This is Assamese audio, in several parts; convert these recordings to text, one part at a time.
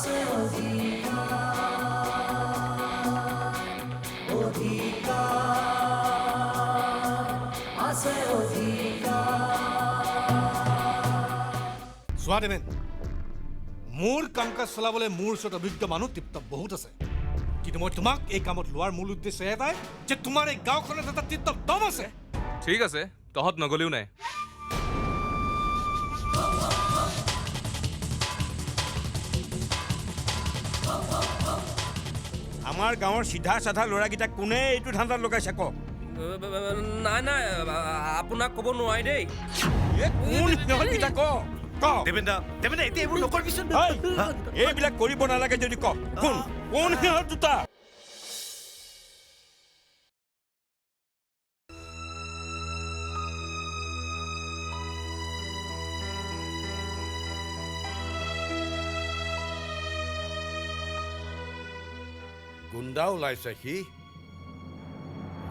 চোৱা দেবেন, মোৰ কাম কাজ চলাবলৈ মোৰ ওচৰত অভিজ্ঞ মানুহ টিপটপ বহুত আছে, কিন্তু মই তোমাক এই কামত লোৱাৰ মূল উদ্দেশ্য এটাই যে তোমাৰ এই গাঁওখনত এটা টিপটপ দম আছে। ঠিক আছে, তহঁত নগলেও নাই। আমাৰ গাঁৱৰ সিধা সাধা ল'ৰাকেইটাক কোনে এইটো ধান্দাত লগাইছে ক? নাই নাই, আপোনাক ক'ব নোৱাৰি দেই। কোন সিহঁতকেইটা ক? দেবেন দা এতিয়া এইবোৰ নকৰিবিচোন। এইবিলাক কৰিব নালাগে যদি ক। কোন সিহঁত দুটা? গুণ্ডা ওলাইছে সি,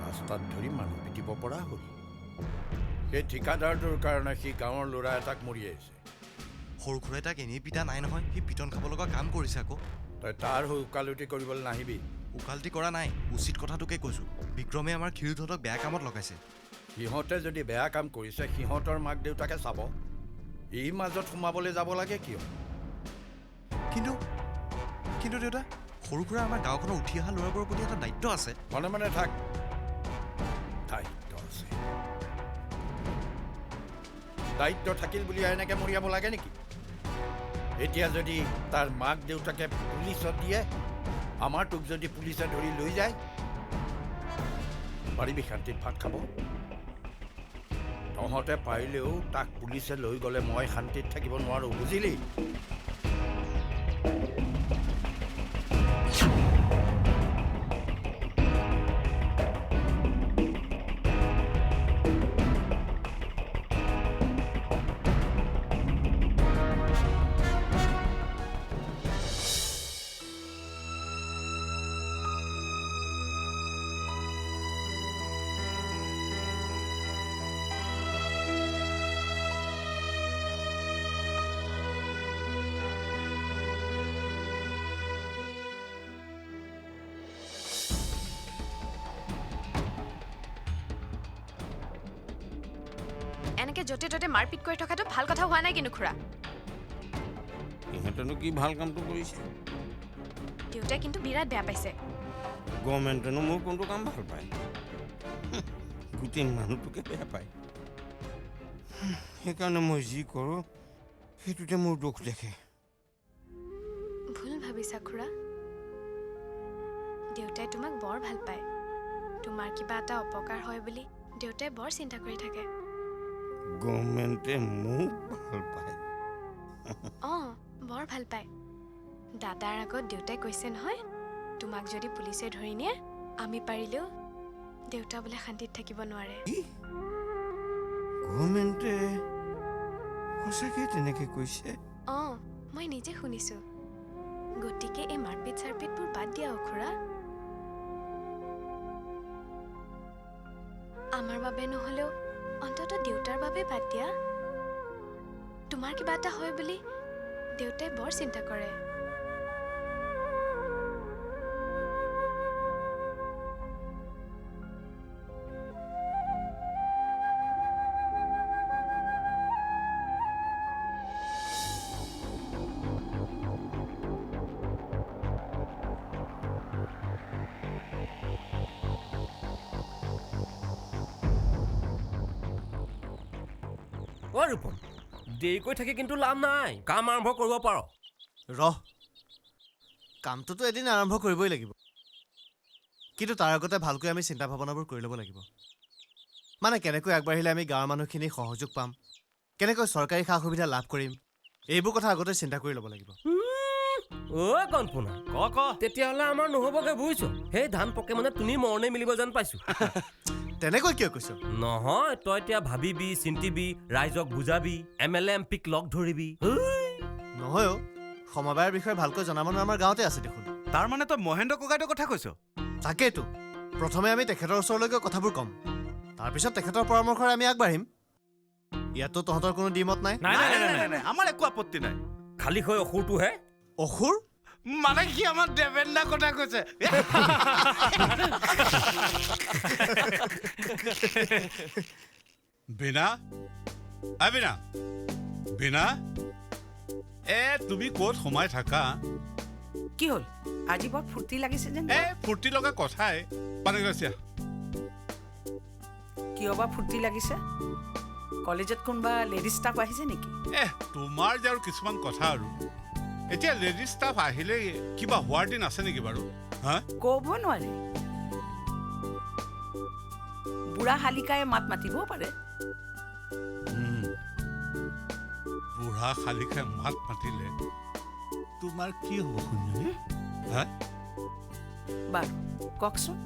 ৰাস্তাত ধৰি মানুহ পিটিব পৰা হ'ল। সেই ঠিকাদাৰটোৰ কাৰণে সি গাঁৱৰ ল'ৰা এটাক মৰিয়াইছে। সৰু খুৰা এটাক এনেই পিটা নাই নহয়, সি পিটন খাব লগা কাম কৰিছে আকৌ। তই তাৰ হৈ উকালতি কৰিবলৈ নাহিবি। উকালতি কৰা নাই, উচিত কথাটোকে কৈছোঁ। বিক্ৰমে আমাৰ ক্ষীৰোদহঁতক বেয়া কামত লগাইছে। সিহঁতে যদি বেয়া কাম কৰিছে সিহঁতৰ মাক দেউতাকে চাব, এই মাজত সোমাবলৈ যাব লাগে কিয়? কিন্তু দেউতা, সৰু খুৰা আমাৰ গাঁওখনৰ উঠি অহা ল'ৰাবোৰৰ প্ৰতি এটা দায়িত্ব আছে। মনে মনে থাক, দায়িত্ব আছে। দায়িত্ব থাকিল বুলি এনেকৈ মৰিয়াব লাগে নেকি? এতিয়া যদি তাৰ মাক দেউতাকে পুলিচত দিয়ে, আমাৰ তোক যদি পুলিচে ধৰি লৈ যায়, পাৰিবি শান্তিত ভাত খাব? তহঁতে পাৰিলেও তাক পুলিচে লৈ গ'লে মই শান্তিত থাকিব নোৱাৰোঁ, বুজিলি? এনেকে য'তে ত'তে মাৰপিট কৰি থকাটো ভাল কথা হোৱা নাই কিন্তু খুৰা। ইহঁতেনো কি ভাল কামটো কৰিছে? দেউতাই কিন্তু বিৰাট বেয়া পাইছে। গভৰ্ণমেণ্টেনো মোৰ কোনটো কাম ভাল পায়? গোটেই মানুহটোকে বেয়া পায়। সেইকাৰণে মই যি কৰোঁ সেইটোতে মোৰ দুখ দেখে। ভুল ভাবিছা খুৰা। দেউতাই তোমাক বৰ ভাল পায়। তোমাৰ কিবা এটা অপকাৰ হয় বুলি দেউতাই বৰ চিন্তা কৰি থাকে। গভৰ্ণমেণ্টে মোক ভাল পায়? অঁ, বৰ ভাল পায়। দাদাৰ আগত দেউতাই কৈছে নহয়, তোমাক যদি পুলিচে ধৰি নিয়ে, আমি পাৰিলেও দেউতা বোলে শান্তিত থাকিব নোৱাৰে। গভৰ্ণমেণ্টে সঁচাকৈ তেনেকৈ কৈছে? অঁ, মই নিজে শুনিছোঁ। গতিকে এই মাৰপিট চাৰপিটবোৰ বাদ দিয়া খুৰা। আমাৰ বাবে নহ'লেও অন্ততঃ দেউতাৰ বাবে বাদ দিয়া। তোমাৰ কিবা এটা হয় বুলি দেউতাই বৰ চিন্তা কৰে। অ' ৰূপম, দেৰিকৈ থাকি কিন্তু লাভ নাই। কাম আৰম্ভ কৰিব পাৰ। কামটোতো এদিন আৰম্ভ কৰিবই লাগিব, কিন্তু তাৰ আগতে ভালকৈ আমি চিন্তা ভাৱনাবোৰ কৰি ল'ব লাগিব। মানে কেনেকৈ আগবাঢ়িলে আমি গাঁৱৰ মানুহখিনিক সহযোগ পাম, কেনেকৈ চৰকাৰী সা সুবিধা লাভ কৰিম, এইবোৰ কথা আগতে চিন্তা কৰি ল'ব লাগিব। অ' কল্পনা, ক তেতিয়াহ'লে আমাৰ নহ'বগে বুজিছ। সেই ধান পকে মানে তুমি মৰণে মিলিব যেন পাইছো। তেনেকৈ কিয় কৈছ? নহয়, তই এতিয়া ভাবিবি, চিন্তিবি, ৰাইজক বুজাবি, MLA MPক লগ ধৰিবি। নহয়, সমবায়ৰ বিষয়ে ভালকৈ জনা মানুহ আমাৰ গাঁৱতে আছে দেখোন। তাৰ মানে তই মহেন্দ্ৰ ককাইটোৰ কথা কৈছ? তাকেইতো, প্ৰথমে আমি তেখেতৰ ওচৰলৈকে কথাবোৰ ক'ম, তাৰপিছত তেখেতৰ পৰামৰ্শৰে আমি আগবাঢ়িম। ইয়াততো তহঁতৰ কোনো দ্বিমত নাই? নাই, আমাৰ একো আপত্তি নাই। খালী হৈ অসুৰটোহে। অসুৰ? মানে সি আমাৰ দেবেন্দাৰ কথা কৈছে বিনা বিনা বিনা তুমি ক'ত সোমাই থাকা কি হ'ল আজি বৰ ফূৰ্তি লাগিছে যেন ফূৰ্তি লগা কথাই পানী গৈছে কিয় বা ফূৰ্তি লাগিছে কলেজত কোনোবা লেডি ষ্টাফ আহিছে নেকি তোমাৰ যে আৰু কিছুমান কথা আৰু এতিয়া লেডি ষ্টাফ আহিলে কিবা হোৱাৰ দিন আছে নেকি বাৰু হা ক'ব নোৱাৰে বুঢ়া শালিকাই মাত মাতিবও পাৰে বুঢ়া শালিকাই মাত মাতিলে তোমাৰ কি হ'ব শুনি হা বাৰু কওকচোন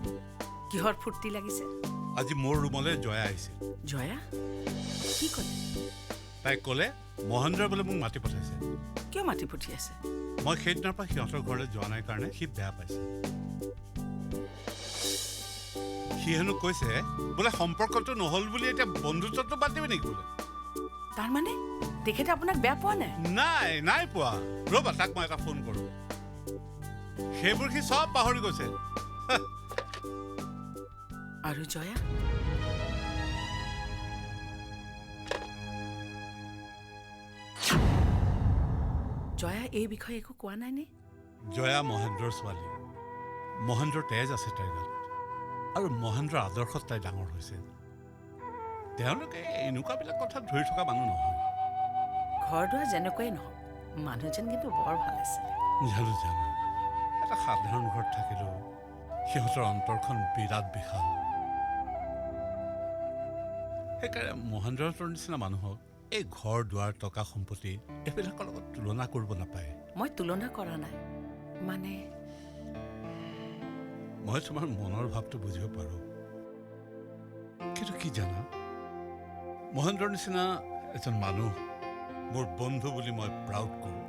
কিহৰ ফূৰ্তি লাগিছে আজি মোৰ ৰুমলৈ জয়া আহিছিল জয়া কি ক'লে তাই ক'লে মহেন্দ্ৰই বোলে মোক মাতি পঠাইছে কিয় মাতি পঠিয়াইছে মই সেইদিনাৰ পৰা সিহঁতৰ ঘৰলৈ যোৱা নাই কাৰণে সি বেয়া পাইছে সি হেনো কৈছে বোলে সম্পৰ্কটো নহ'ল বুলি এতিয়া বন্ধুত্বটো বাদ দিবি নেকি বোলে তাৰমানে তেখেতে আপোনাক বেয়া পোৱা নাই নাই পোৱা ৰ'বা তাক মই এটা ফোন কৰোঁ সেইবোৰ সি চব পাহৰি গৈছে আৰু জয়া জয়া এই বিষয়ে একো কোৱা নাই নে জয়া মহেন্দ্ৰৰ ছোৱালী মহেন্দ্ৰৰ তেজ আছে তাইৰ গাত আৰু মহেন্দ্ৰৰ আদৰ্শত তাই ডাঙৰ হৈছে তেওঁলোকে এনেকুৱাবিলাক কথাত ধৰি থকা মানুহ নহয় ঘৰ দুৱাৰ যেনেকুৱাই নহওক মানুহজন কিন্তু বৰ ভাল আছিলে জানো এটা সাধাৰণ ঘৰত থাকিলেও সিহঁতৰ অন্তৰখন বিৰাট বিশাল সেইকাৰণে মহেন্দ্ৰহঁতৰ নিচিনা মানুহক এই ঘৰ দুৱাৰ টকা সম্পত্তি এইবিলাকৰ লগত তুলনা কৰিব নাপায় মই তুলনা কৰা নাই মানে মই তোমাৰ মনৰ ভাৱটো বুজিব পাৰোঁ কিন্তু কি জানা মহেন্দ্ৰৰ নিচিনা এজন মানুহ মোৰ বন্ধু বুলি মই প্ৰাউড কৰোঁ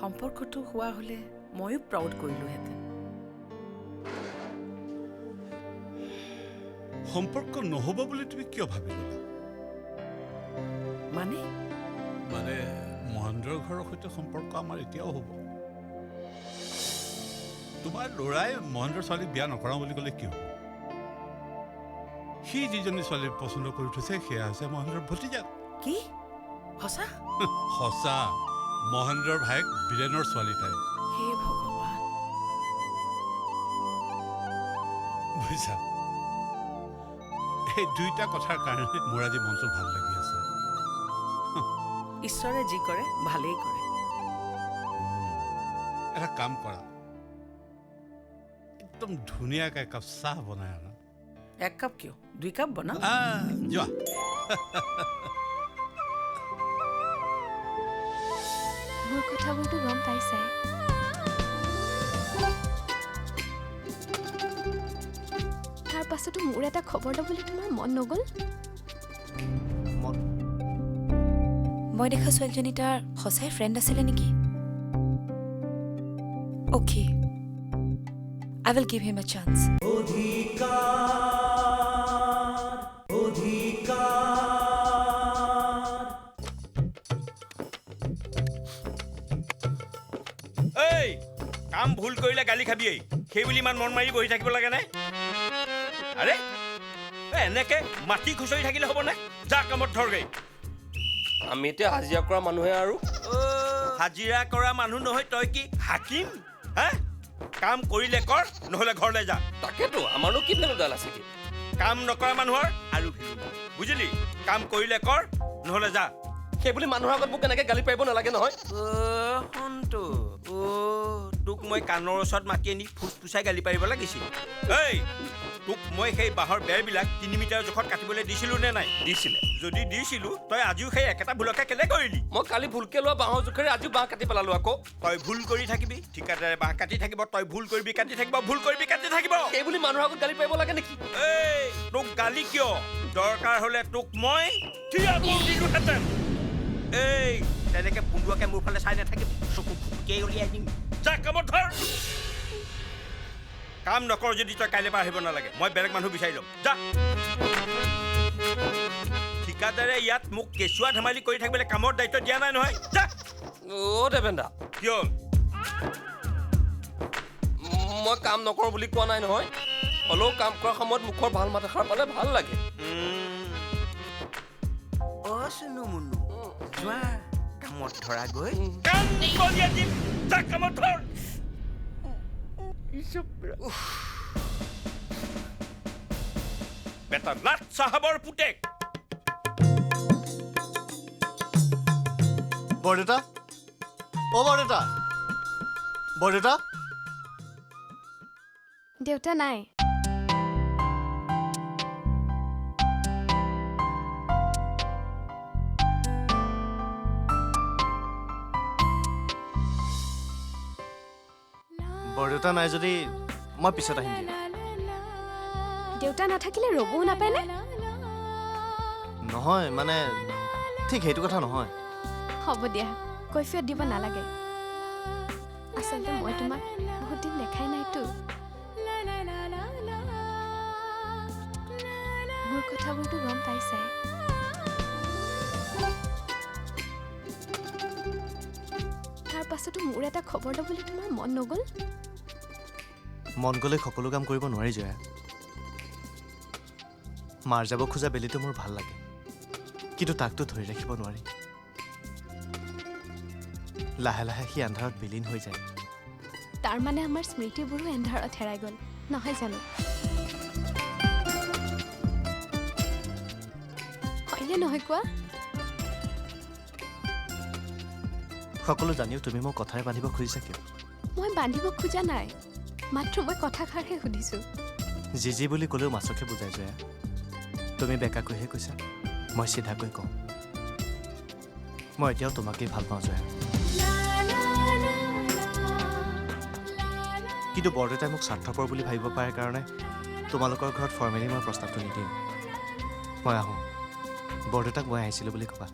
সম্পৰ্কটো হোৱা হ'লে ময়ো প্ৰাউড কৰিলোহেঁতেন সম্পৰ্ক নহ'ব বুলি তুমি কিয় ভাবি ল'লা মানে মহেন্দ্ৰৰ ঘৰৰ সৈতে সম্পৰ্ক আমাৰ এতিয়াও হ'ব তোমাৰ ল'ৰাই মহেন্দ্ৰৰ ছোৱালীক বিয়া নকৰাওঁ বুলি ক'লে কি হ'ব সি যিজনী ছোৱালী পচন্দ কৰি থৈছে সেয়া হৈছে মহেন্দ্ৰৰ ভতিজাক কি সঁচা সঁচা মহেন্দ্ৰৰ ভায়েক বীৰেণৰ ছোৱালী তাই হে ভগৱান বুজিছা এই দুইটা কথাৰ কাৰণে মোৰ আজি মনটো ভাল লাগি আছে ঈশ্বৰে যি কৰে ভালেই কৰে এটা কাম কৰা একদম ধুনীয়াকৈ একাপ চাহ বনাই আনা 1 কাপ কিয় 2 কাপ বনাও যোৱা মোৰ কথাবোৰতো গম পাইছাই তাৰ পাছতো মোৰ এটা খবৰ ল'বলৈ তোমাৰ মন নগ'ল মই দেখা ছোৱালীজনী তাৰ সঁচাই ফ্ৰেণ্ড আছিলে নেকি okay I will give him a chance এই কাম ভুল কৰিলে গালি খাবি সেই বুলি ইমান মন মাৰি বহি থাকিব লাগে নাই আৰে এনেকে মাটি খুচৰি থাকিলে হ'ব নে যা কামত ধৰগৈ আমি এতিয়া হাজিৰা কৰা মানুহে আৰু হাজিৰা কৰা মানুহ নহয় তই কি হাকিম হা কাম কৰিলে কৰ নহ'লে ঘৰলৈ যা তাকেতো আমাৰনো কি ভেলুডাল আছে কি কাম নকৰা মানুহৰ আৰু ভেলু নাই বুজিলি কাম কৰিলে কৰ নহ'লে যা সেই বুলি মানুহৰ আগত মোক কেনেকৈ গালি পাৰিব নালাগে নহয় শুনটো তোক মই কাণৰ ওচৰত মাতি আনি ফুচফুচাই গালি পাৰিব লাগিছিল এই তোক মই সেই বাঁহৰ বেৰবিলাক 3 মিটাৰ জোখত কাটিবলৈ দিছিলোঁ নে নাই দিছিলে যদি দিছিলোঁ তই আজিও সেই একেটা ভুলকে কেলে কৰিলি মই কালি ভুলকে লোৱা বাঁহৰ জোখেৰে আজিও বাঁহ কাটি পেলালো আকৌ তই ভুল কৰি থাকিবি ঠিকাদাৰে বাঁহ কাটি থাকিব তই ভুল কৰিবি কাটি থাকিব ভুল কৰিবি কাটি থাকিব সেই বুলি মানুহৰ আগত গালি পাৰিব লাগে নেকি এই তোক গালি কিয় দৰকাৰ হ'লে তোক মই থিয়া কৰি দিলোহেঁতেন এই তেনেকে পুন্দুৱাকে মোৰ ফালে চাই নাথাকিব চকু ফুটিয়াই উলিয়াই দিম যা কামত ধৰ কাম নকৰ যদি তই কাইলৈ পৰা আহিব নালাগে মই বেলেগ মানুহ বিচাৰি ল'ম যা ঠিকাদাৰে ইয়াত মোক কেঁচুৱা ধেমালি কৰি থাকিবলৈ কামৰ দায়িত্ব দিয়া নাই নহয় যা অ' দেবেন্দা কিয় মই কাম নকৰোঁ বুলি কোৱা নাই নহয় হ'লেও কাম কৰাৰ সময়ত মুখৰ ভাল মাত এষাৰ পালে ভাল লাগে অ' চুনু মুনু যোৱা কামত ধৰা গৈ কাম কৰিয়া দিম যাক কামত ধৰ বেটা লাট চাহাবৰ পুতেক বৰদেউতা অ' বৰদেউতা বৰদেউতা দেউতা নাই বৰদেউতা নাই যদি মই পিছত আহিম দিয়া। দেউতা নাথাকিলে ৰ'বও নাপায়নে নহয় মানে ঠিক সেইটো কথা নহয় হ'ব দিয়া কৈফিয়ত দিব নালাগে আচলতে মই তোমাক বহুত দিন দেখাই নাইতো মোৰ কথাবোৰতো গম পাইছাই তাৰ পাছতো মোৰ এটা খবৰ ল'বলৈ তোমাৰ মন নগ'ল মন গ'লে সকলো কাম কৰিব নোৱাৰি জয়া মাৰ যাব খোজা বেলিটো মোৰ ভাল লাগে কিন্তু তাকতো ধৰি ৰাখিব নোৱাৰি লাহে লাহে সি আন্ধাৰত বিলীন হৈ যায় তাৰ মানে আমাৰ স্মৃতিবোৰো এন্ধাৰত হেৰাই গ'ল নহয় জানো হয়নে নহয় কোৱা সকলো জানিও তুমি মোক কথাৰে বান্ধিব খুজিছা কিয় মই বান্ধিব খোজা নাই মাত্ৰ মই কথাষাৰহে সুধিছোঁ যি বুলি ক'লেও মাছকহে বুজাই জয়া তুমি বেকাকৈহে কৈছা মই চিধাকৈ কওঁ মই এতিয়াও তোমাকেই ভাল পাওঁ জয়া কিন্তু বৰদেউতাই মোক স্বাৰ্থপৰ বুলি ভাবিব পাৰে কাৰণে তোমালোকৰ ঘৰত ফৰ্মেলি মই প্ৰস্তাৱটো নিদিম মই আহোঁ বৰদেউতাক মই আহিছিলোঁ বুলি ক'বা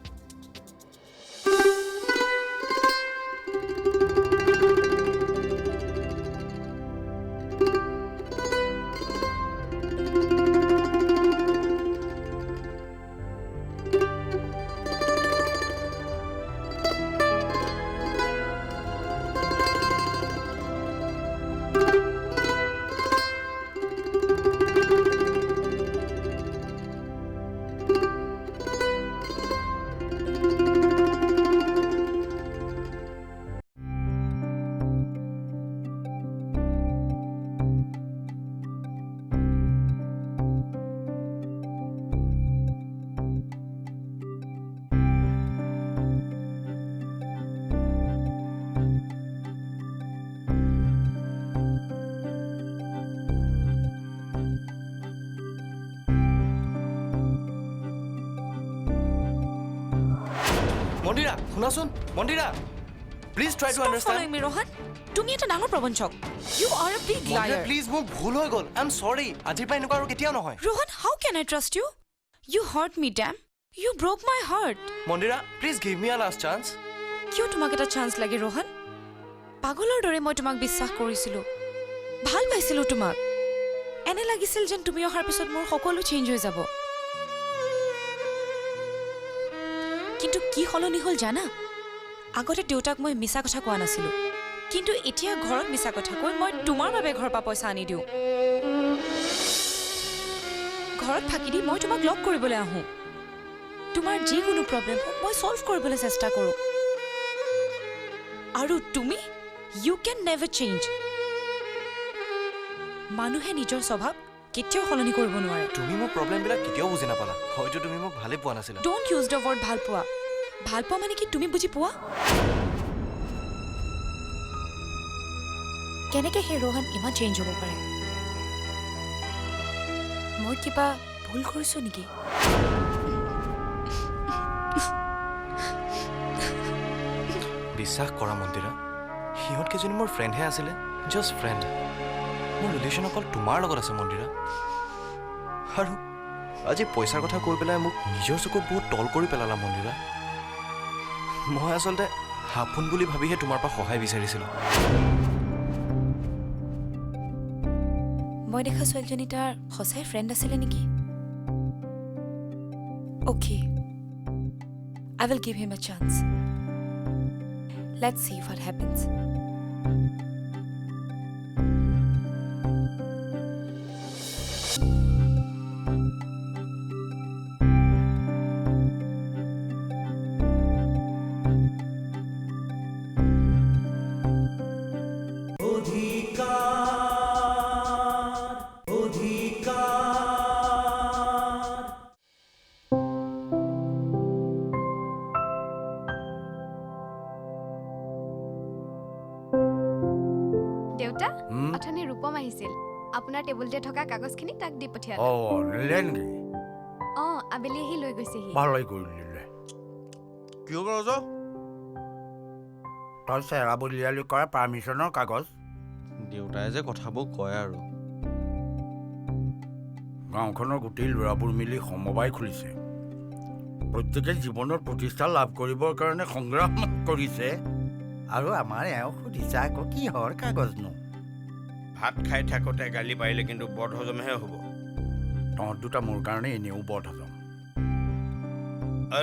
মন্দিৰা শুনাচোন Mandira please try to understand me Rohan তুমি এটা ডাঙৰ প্ৰবঞ্চক you are a big liar please মোক ভুল হৈ গ'ল আই এম সৰি আজিৰ পৰা এনেকুৱা আৰু কেতিয়াও নহয় Rohan how can I trust you you hurt me damn you broke my heart Mandira please give me a last chance কিয় তোমাক এটা চান্স লাগে ৰোহন পাগলৰ দৰে মই তোমাক বিশ্বাস কৰিছিলোঁ ভাল পাইছিলোঁ তোমাক এনে লাগিছিল যেন তুমি অহাৰ পিছত মোৰ সকলো চেঞ্জ হৈ যাব কিন্তু কি সলনি হ'ল জানা আগতে দেউতাক মই মিছা কথা কোৱা নাছিলোঁ কিন্তু এতিয়া ঘৰত মিছা কথা কৈ মই তোমাৰ বাবে ঘৰৰ পৰা পইচা আনি দিওঁ ঘৰত ফাঁকি দি মই তোমাক লগ কৰিবলৈ আহোঁ তোমাৰ যিকোনো প্ৰব্লেম হওক মই সলভ কৰিবলৈ চেষ্টা কৰোঁ আৰু তুমি ইউ কেন নেভাৰ চেঞ্জ মানুহে নিজৰ স্বভাৱ কেতিয়াও সলনি কৰিব নোৱাৰে তুমি মোৰ প্ৰব্লেমবিলাক কেতিয়াও বুজি নাপালা হয়তো তুমি মোক ভালে পোৱা নাছিলা ডোন্ট ইউজ দ্য ৱৰ্ড ভাল পোৱা মানে কি তুমি বুজি পোৱা কেনেকৈ সেই ৰোহন ইমান চেঞ্জ হ'ব পাৰে মই কিবা ভুল কৰিছোঁ নেকি বিশ্বাস কৰা মন্দিৰা সিহঁতকেইজনী মোৰ ফ্ৰেণ্ডহে আছিলে জাষ্ট ফ্ৰেণ্ড মোৰ ৰিলেশ্যন অকল তোমাৰ লগত আছে মন্দিৰা আৰু আজি পইচাৰ কথা কৈ পেলাই মোক নিজৰ চকুত বহুত তল কৰি পেলালা মন্দিৰা মই আচলতে হাফোন বুলি ভাবিহে তোমাৰ পৰা সহায় বিচাৰিছিলোঁ মই দেখা ছোৱালীজনী তাৰ সঁচাই ফ্ৰেণ্ড আছিলে নেকি okay I will give him a chance let's see what happens দেউতা অথনি ৰূপম আহিছিল আপোনাৰ টেবুলতে থকা কাগজখিনি তাক দি পঠিয়ালে নিলে নেকি? আবেলি আহি লৈ গৈছেহি ভালেই কৰিলে। কিয় ৰজ তই চেৰা বলিয়ালি কৰা পাৰ্মিশ্যনৰ কাগজ দেউতাই যে কথাবোৰ কয় আৰু গাঁওখনৰ গোটেই ল'ৰাবোৰ মিলি সমবায় খুলিছে। প্ৰত্যেকে জীৱনত প্ৰতিষ্ঠা লাভ কৰিবৰ কাৰণে সংগ্ৰাম কৰিছে। আৰু আমাৰ এওঁ সুধিছে আকৌ কিহৰ কাগজনো? ভাত খাই থাকোঁতে গালি পাৰিলে কিন্তু বদহজমহে হ'ব। তহঁত দুটা মোৰ কাৰণে এনেও বদহজম।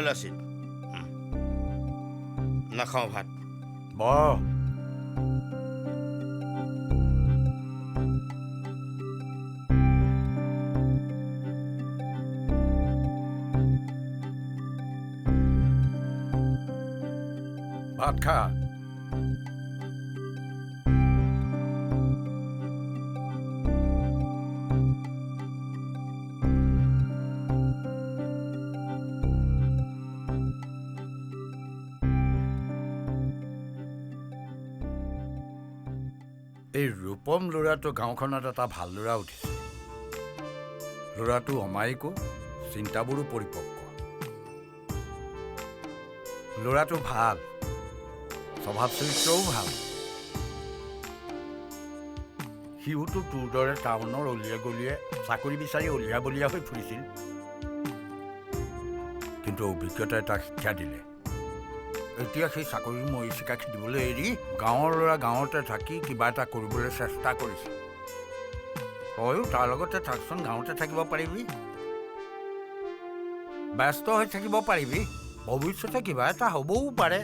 লাচিত নাখাওঁ ভাত। ভাত খা। এই ৰূপম ল'ৰাটো গাঁওখনত এটা ভাল ল'ৰা উঠিছে। ল'ৰাটো অমায়িকো, চিন্তাবোৰো পৰিপক্ক। ল'ৰাটো ভাল, স্বভাৱ চৰিত্ৰও ভাল। সিওতো তোৰ দৰে টাউনৰ অলিয়ে গলিয়ে চাকৰি বিচাৰি অলিয়া বলিয়া হৈ ফুৰিছিল। কিন্তু অভিজ্ঞতাই তাক শিক্ষা দিলে। এতিয়া সেই চাকৰিৰ মৰিচিকা খেদিবলৈ এৰি গাঁৱৰ ল'ৰা গাঁৱতে থাকি কিবা এটা কৰিবলৈ চেষ্টা কৰিছে। তয়ো তাৰ লগতে থাকচোন, গাঁৱতে থাকিব পাৰিবি, ব্যস্ত হৈ থাকিব পাৰিবি। ভৱিষ্যতে কিবা এটা হ'বও পাৰে।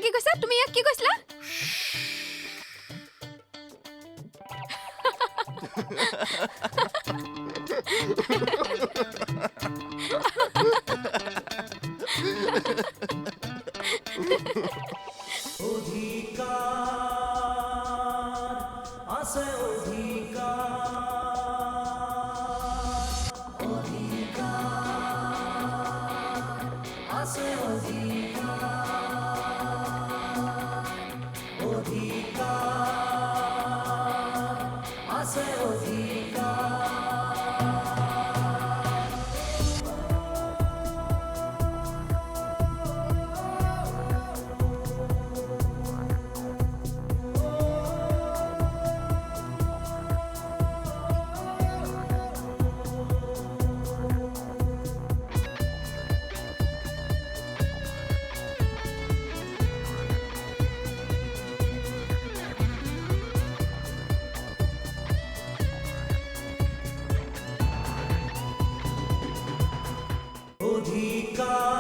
কি কৈছা তুমি ইয়াক কি কৈছিলা? অধিকাৰ